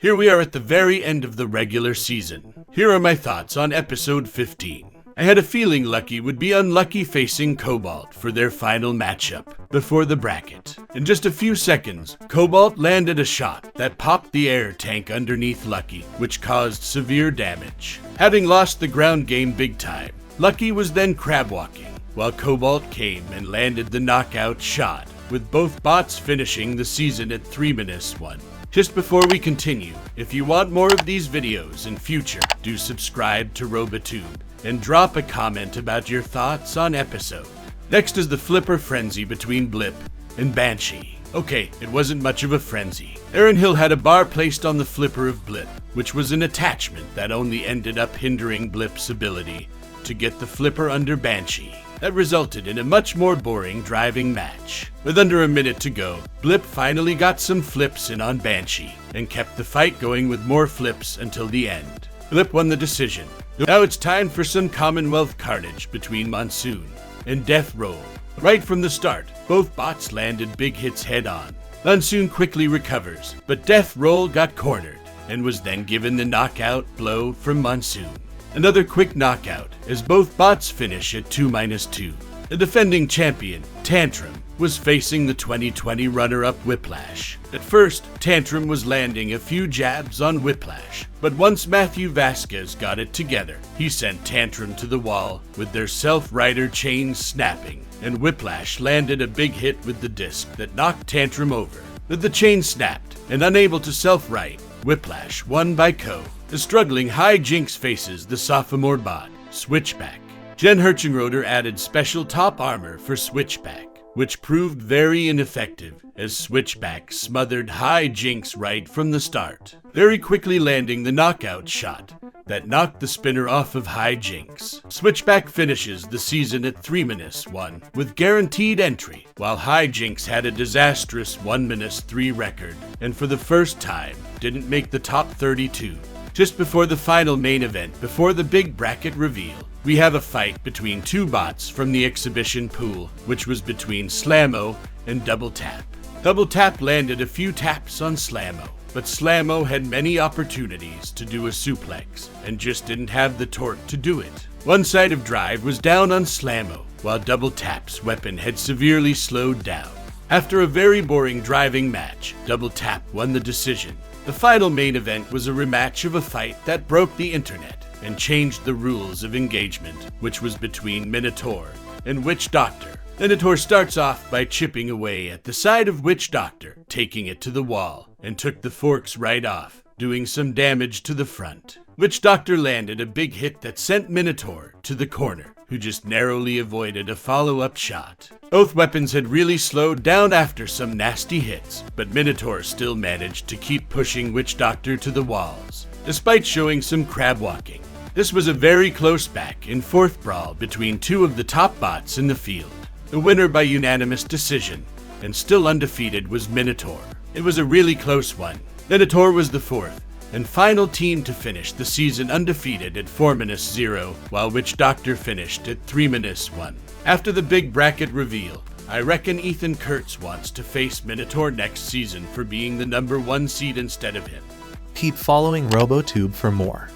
Here we are at the very end of the regular season. Here are my thoughts on episode 15. I had a feeling Lucky would be unlucky facing Cobalt for their final matchup before the bracket. In just a few seconds, Cobalt landed a shot that popped the air tank underneath Lucky, which caused severe damage. Having lost the ground game big time, Lucky was then crabwalking, while Cobalt came and landed the knockout shot, with both bots finishing the season at 3-1. Just before we continue, if you want more of these videos in future, do subscribe to Robotube and drop a comment about your thoughts on episode. Next is the flipper frenzy between Blip and Banshee. Okay, it wasn't much of a frenzy. Aren Hill had a bar placed on the flipper of Blip, which was an attachment that only ended up hindering Blip's ability to get the flipper under Banshee. That resulted in a much more boring driving match. With under a minute to go, Blip finally got some flips in on Banshee and kept the fight going with more flips until the end. Blip won the decision. Now it's time for some Commonwealth carnage between Monsoon and Death Roll. Right from the start, both bots landed big hits head-on. Monsoon quickly recovers, but Death Roll got cornered and was then given the knockout blow from Monsoon. Another quick knockout as both bots finish at 2-2. The defending champion, Tantrum, was facing the 2020 runner-up Whiplash. At first, Tantrum was landing a few jabs on Whiplash, but once Matthew Vasquez got it together, he sent Tantrum to the wall with their self-rider chains snapping, and Whiplash landed a big hit with the disc that knocked Tantrum over. With the chain snapped and unable to self-right, Whiplash won by KO. The struggling High Jinx faces the sophomore bot, Switchback. Jen Herchenroder added special top armor for Switchback, which proved very ineffective as Switchback smothered High Jinx right from the start, very quickly landing the knockout shot that knocked the spinner off of High Jinx. Switchback finishes the season at 3-1 with guaranteed entry, while High Jinx had a disastrous 1-3 record and for the first time didn't make the top 32. Just before the final main event, before the big bracket reveal, we have a fight between two bots from the exhibition pool, which was between Slammo and Double Tap. Double Tap landed a few taps on Slammo, but Slammo had many opportunities to do a suplex and just didn't have the torque to do it. One side of drive was down on Slammo, while Double Tap's weapon had severely slowed down. After a very boring driving match, Double Tap won the decision. The final main event was a rematch of a fight that broke the internet and changed the rules of engagement, which was between Minotaur and Witch Doctor. Minotaur starts off by chipping away at the side of Witch Doctor, taking it to the wall, and took the forks right off, doing some damage to the front. Witch Doctor landed a big hit that sent Minotaur to the corner, who just narrowly avoided a follow-up shot. Both weapons had really slowed down after some nasty hits, but Minotaur still managed to keep pushing Witch Doctor to the walls, despite showing some crabwalking. This was a very close back and forth brawl between two of the top bots in the field. The winner by unanimous decision, and still undefeated, was Minotaur. It was a really close one. Minotaur was the fourth and final team to finish the season undefeated at 4-0, while Witch Doctor finished at 3-1. After the big bracket reveal, I reckon Ethan Kurtz wants to face Minotaur next season for being the #1 seed instead of him. Keep following Robotube for more.